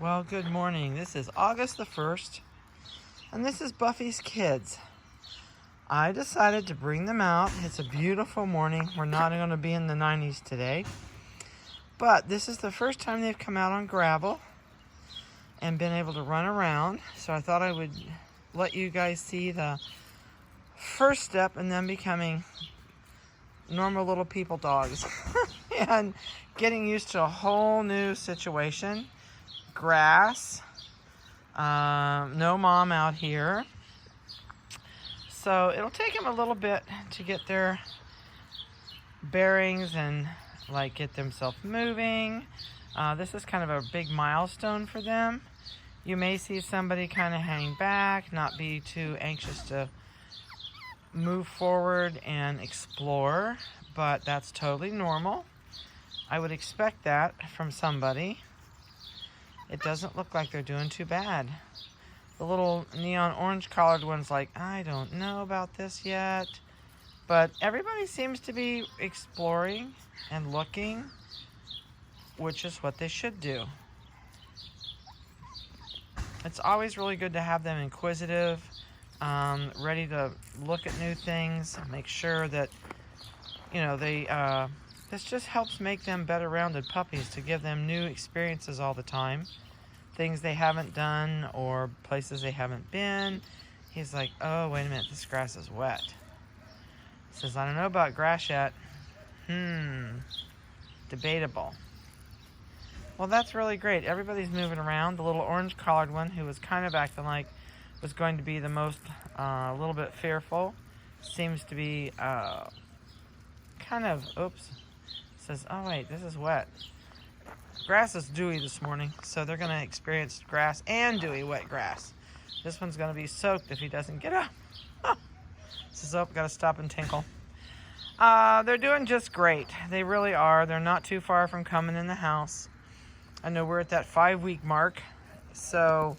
Well, good morning. This is August the 1st, and this is Buffy's kids. I decided to bring them out. It's a beautiful morning. We're not going to be in the 90s today, but this is the first time they've come out on gravel and been able to run around. So I thought I would let you guys see the first step in them becoming normal little people dogs and getting used to a whole new situation. Grass, no mom out here, so it'll take them a little bit to get their bearings and get themselves moving. This is kind of a big milestone for them. You may see somebody kind of hang back, not be too anxious to move forward and explore, but that's totally normal. I would expect that from somebody. It doesn't look like they're doing too bad. The little neon orange collared one's like, I don't know about this yet. But everybody seems to be exploring and looking, which is what they should do. It's always really good to have them inquisitive, ready to look at new things, make sure that, this just helps make them better rounded puppies, to give them new experiences all the time. Things they haven't done or places they haven't been. He's like, oh, wait a minute, this grass is wet. He says, I don't know about grass yet. Debatable. Well, that's really great. Everybody's moving around. The little orange collared one, who was kind of acting like was going to be the most, a little bit fearful, seems to be kind of, says, oh wait, this is wet. Grass is dewy this morning, so they're going to experience grass and dewy wet grass. This one's going to be soaked if he doesn't get up. Says, oh, got to stop and tinkle. They're doing just great. They really are. They're not too far from coming in the house. I know we're at that 5-week mark, so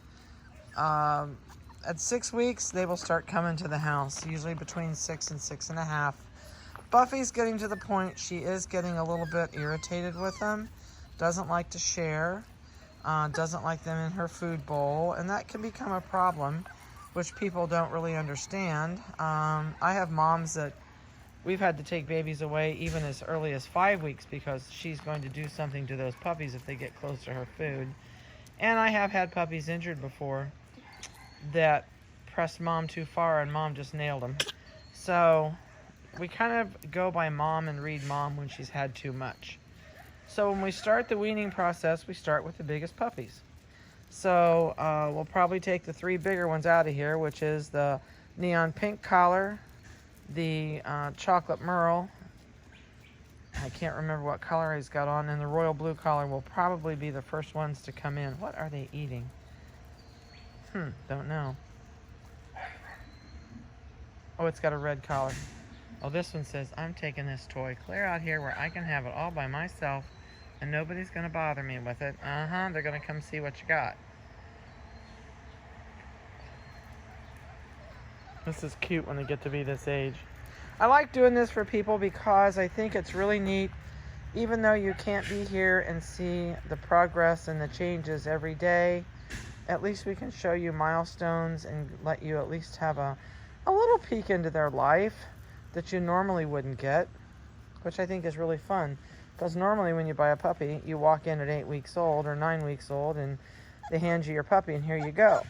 at 6 weeks, they will start coming to the house, usually between 6 and 6.5. Buffy's getting to the point she is getting a little bit irritated with them. Doesn't like to share. Doesn't like them in her food bowl. And that can become a problem, which people don't really understand. I have moms that we've had to take babies away even as early as 5 weeks because she's going to do something to those puppies if they get close to her food. And I have had puppies injured before that pressed mom too far and mom just nailed them. So we kind of go by mom and read mom when she's had too much. So when we start the weaning process, we start with the biggest puppies. So we'll probably take the 3 bigger ones out of here, which is the neon pink collar, the chocolate merle, I can't remember what color he's got on, and the royal blue collar will probably be the first ones to come in. What are they eating? Don't know. Oh, it's got a red collar. Oh, this one says, I'm taking this toy clear out here where I can have it all by myself and nobody's going to bother me with it. They're going to come see what you got. This is cute when they get to be this age. I like doing this for people because I think it's really neat. Even though you can't be here and see the progress and the changes every day, at least we can show you milestones and let you at least have a little peek into their life that you normally wouldn't get, which I think is really fun. Because normally when you buy a puppy, you walk in at 8 weeks old or 9 weeks old and they hand you your puppy and here you go.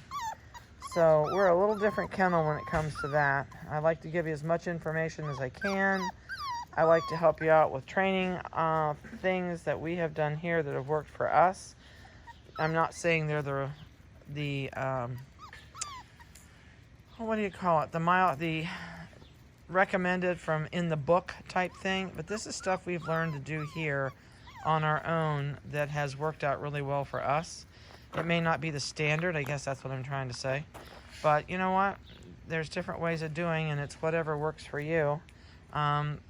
So we're a little different kennel when it comes to that. I like to give you as much information as I can. I like to help you out with training things that we have done here that have worked for us. I'm not saying they're the what do you call it? The recommended from in the book type thing, but this is stuff we've learned to do here on our own that has worked out really well for us. It may not be the standard, I guess that's what I'm trying to say, but you know what, there's different ways of doing, and it's whatever works for you.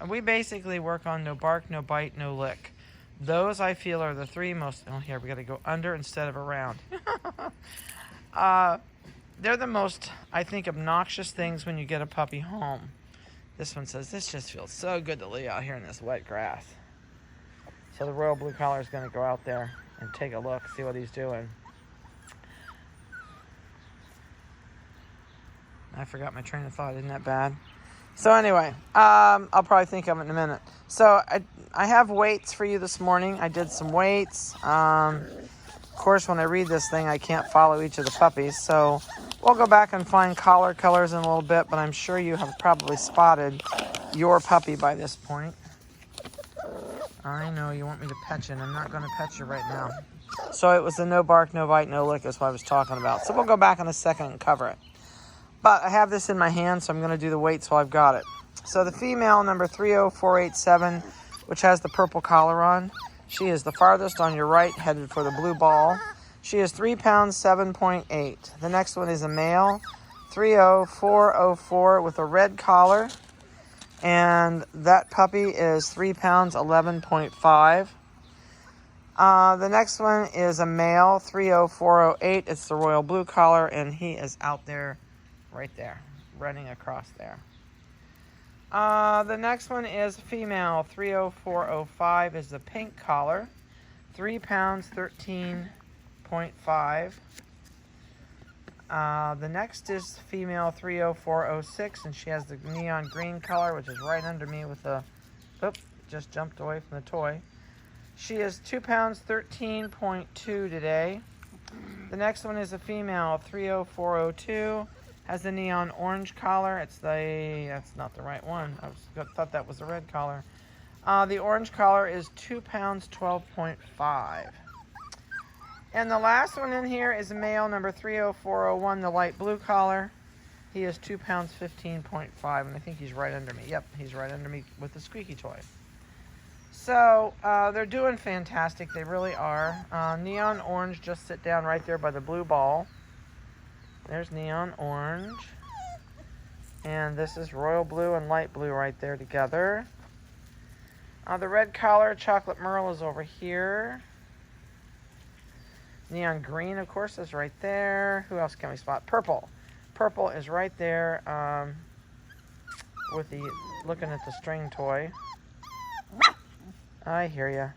We basically work on no bark, no bite, no lick. Those I feel are the 3 most, here we got to go under instead of around. They're the most, I think, obnoxious things when you get a puppy home. This one says, this just feels so good to lay out here in this wet grass. So the royal blue collar is going to go out there and take a look, see what he's doing. I forgot my train of thought. Isn't that bad? So anyway, I'll probably think of it in a minute. So I have weights for you this morning. I did some weights. Of course, when I read this thing, I can't follow each of the puppies. So we'll go back and find collar colors in a little bit, but I'm sure you have probably spotted your puppy by this point. I know you want me to pet you, and I'm not going to pet you right now. So it was the no bark, no bite, no lick is what I was talking about. So we'll go back in a second and cover it. But I have this in my hand, so I'm going to do the weights while I've got it. So the female, number 30487, which has the purple collar on, she is the farthest on your right, headed for the blue ball. She is 3 pounds, 7.8. The next one is a male, 30404 with a red collar. And that puppy is 3 pounds, 11.5. The next one is a male, 30408. It's the royal blue collar, and he is out there, right there, running across there. The next one is female, 30405 is the pink collar, 3 pounds, 13.5. The next is female 30406, and she has the neon green color, which is right under me with the, just jumped away from the toy. She is 2 pounds, 13.2 today. The next one is a female 30402, has the neon orange collar. That's not the right one. I thought that was the red collar. The orange collar is 2 pounds, 12.5. And the last one in here is a male, number 30401, the light blue collar. He is 2 pounds, 15.5, and I think he's right under me. Yep, he's right under me with the squeaky toy. So, they're doing fantastic. They really are. Neon orange, just sit down right there by the blue ball. There's neon orange. And this is royal blue and light blue right there together. The red collar, chocolate merle, is over here. Neon green, of course, is right there. Who else can we spot? Purple. Purple is right there with the looking at the string toy. I hear ya.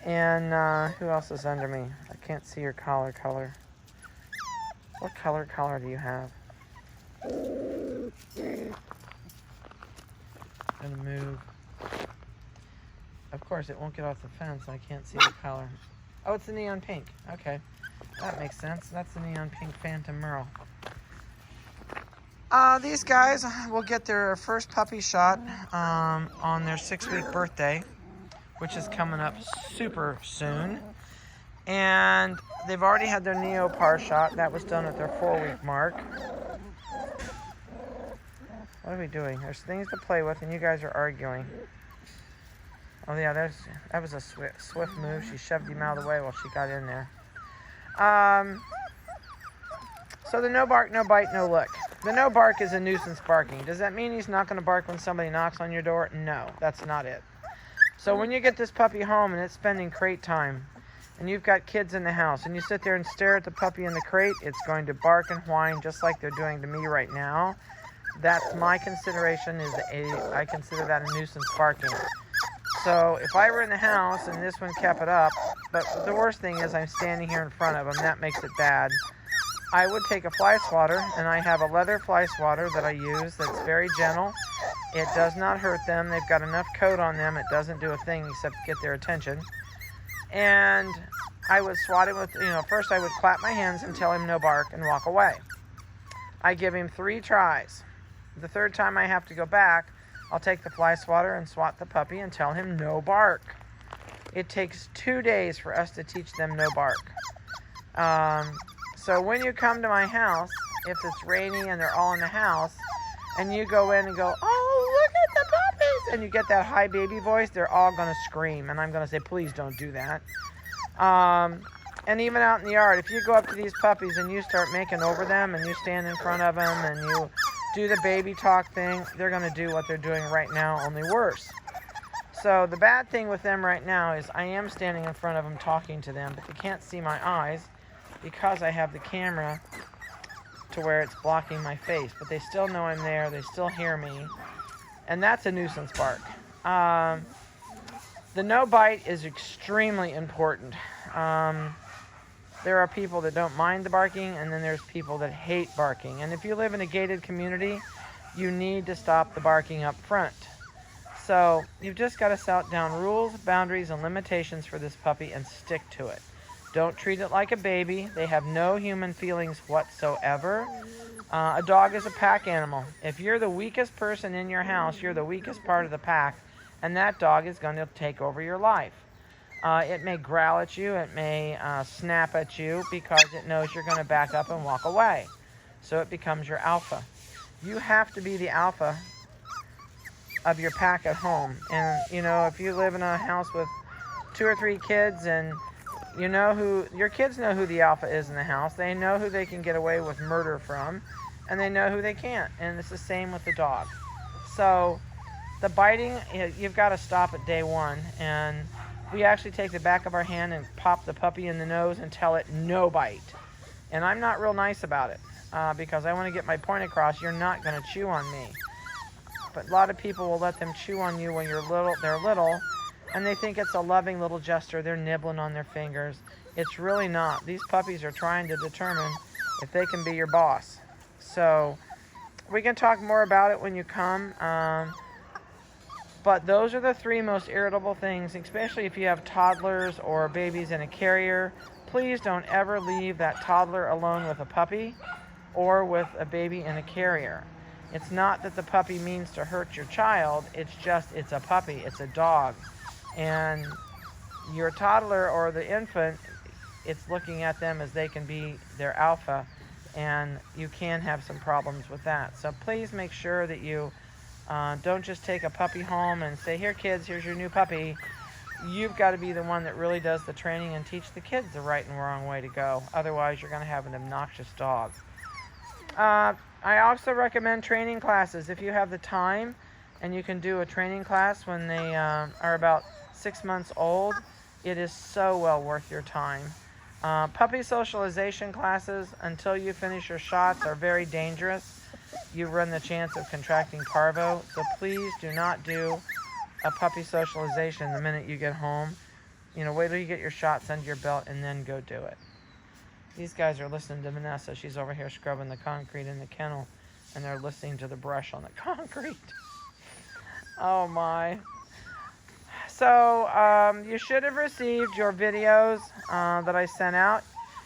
And who else is under me? I can't see your collar color. What color do you have? Gonna move. Of course, it won't get off the fence. I can't see the color. Oh, it's the neon pink. Okay, that makes sense. That's the neon pink Phantom Merle. These guys will get their first puppy shot on their 6-week birthday, which is coming up super soon. And they've already had their Neopar shot. That was done at their 4-week mark. What are we doing? There's things to play with, and you guys are arguing. Oh yeah, that was a swift move. She shoved him out of the way while she got in there. So the no bark, no bite, no lick. The no bark is a nuisance barking. Does that mean he's not going to bark when somebody knocks on your door? No, that's not it. So when you get this puppy home and it's spending crate time, and you've got kids in the house, and you sit there and stare at the puppy in the crate, it's going to bark and whine just like they're doing to me right now. That's my consideration. I consider that a nuisance barking. So if I were in the house and this one kept it up, but the worst thing is I'm standing here in front of them, that makes it bad. I would take a fly swatter, and I have a leather fly swatter that I use that's very gentle. It does not hurt them. They've got enough coat on them. It doesn't do a thing except get their attention. And I would swat him with, first I would clap my hands and tell him no bark and walk away. I give him 3 tries. The third time I have to go back, I'll take the fly swatter and swat the puppy and tell him no bark. It takes 2 days for us to teach them no bark. So when you come to my house, if it's rainy and they're all in the house, and you go in and go, oh, look at the puppies, and you get that high baby voice, they're all going to scream. And I'm going to say, please don't do that. And even out in the yard, if you go up to these puppies and you start making over them, and you stand in front of them, and you do the baby talk thing, they're going to do what they're doing right now, only worse. So the bad thing with them right now is I am standing in front of them talking to them, but they can't see my eyes because I have the camera to where it's blocking my face. But they still know I'm there. They still hear me. And that's a nuisance bark. The no bite is extremely important. There are people that don't mind the barking, and then there's people that hate barking. And if you live in a gated community, you need to stop the barking up front. So you've just got to set down rules, boundaries, and limitations for this puppy and stick to it. Don't treat it like a baby. They have no human feelings whatsoever. A dog is a pack animal. If you're the weakest person in your house, you're the weakest part of the pack, and that dog is going to take over your life. It may growl at you, it may snap at you because it knows you're going to back up and walk away. So it becomes your alpha. You have to be the alpha of your pack at home. And, you know, if you live in a house with 2 or 3 kids and you know who, your kids know who the alpha is in the house. They know who they can get away with murder from, and they know who they can't. And it's the same with the dog. So the biting, you've got to stop at day 1. And we actually take the back of our hand and pop the puppy in the nose and tell it no bite. And I'm not real nice about it because I want to get my point across. You're not going to chew on me. But a lot of people will let them chew on you when they're little, and they think it's a loving little gesture. They're nibbling on their fingers. It's really not. These puppies are trying to determine if they can be your boss. So we can talk more about it when you come. But those are the 3 most irritable things, especially if you have toddlers or babies in a carrier. Please don't ever leave that toddler alone with a puppy or with a baby in a carrier. It's not that the puppy means to hurt your child. It's just, it's a puppy. It's a dog. And your toddler or the infant, it's looking at them as they can be their alpha. And you can have some problems with that. So please make sure that you don't just take a puppy home and say, here kids, here's your new puppy. You've got to be the one that really does the training and teach the kids the right and wrong way to go. Otherwise, you're going to have an obnoxious dog. I also recommend training classes. If you have the time and you can do a training class when they are about 6 months old, it is so well worth your time. Puppy socialization classes until you finish your shots are very dangerous. You run the chance of contracting parvo, so please do not do a puppy socialization the minute you get home. You know, wait till you get your shots under your belt and then go do it. These guys are listening to Vanessa. She's over here scrubbing the concrete in the kennel, and they're listening to the brush on the concrete. Oh my. So you should have received your videos that I sent out.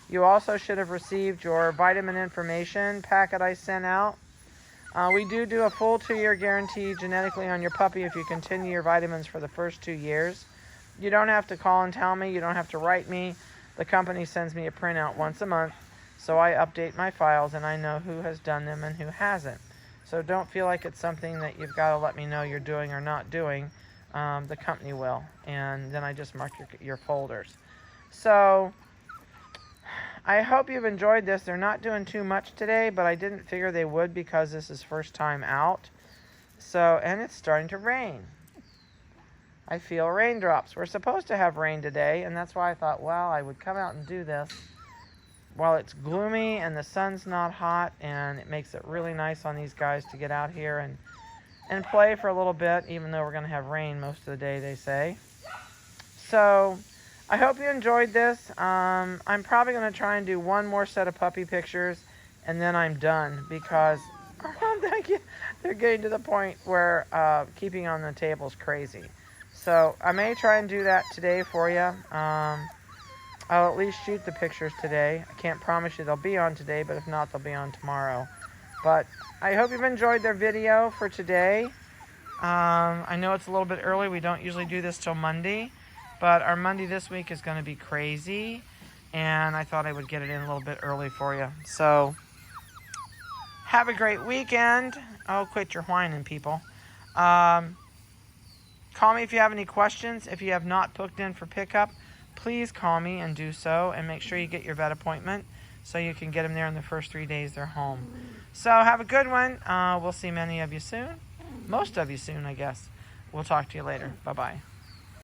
You also should have received your vitamin information packet I sent out. We do a full 2-year guarantee genetically on your puppy if you continue your vitamins for the first 2 years. You don't have to call and tell me. You don't have to write me. The company sends me a printout once a month, so I update my files and I know who has done them and who hasn't. So don't feel like it's something that you've got to let me know you're doing or not doing. The company will, and then I just mark your folders. So I hope you've enjoyed this. They're not doing too much today, but I didn't figure they would because this is first time out. So, and it's starting to rain. I feel raindrops. We're supposed to have rain today, and that's why I thought, well, I would come out and do this while it's gloomy and the sun's not hot, and it makes it really nice on these guys to get out here and play for a little bit, even though we're going to have rain most of the day, they say. So I hope you enjoyed this. I'm probably going to try and do one more set of puppy pictures, and then I'm done because they're getting to the point where keeping on the table is crazy. So I may try and do that today for you. I'll at least shoot the pictures today. I can't promise you they'll be on today, but if not, they'll be on tomorrow. But I hope you've enjoyed their video for today. I know it's a little bit early. We don't usually do this till Monday, but our Monday this week is going to be crazy, and I thought I would get it in a little bit early for you. So have a great weekend. Oh, quit your whining, people. Call me if you have any questions. If you have not booked in for pickup, please call me and do so, and make sure you get your vet appointment so you can get them there in the first 3 days they're home. So have a good one. We'll see many of you soon. Most of you soon, I guess. We'll talk to you later. Bye-bye.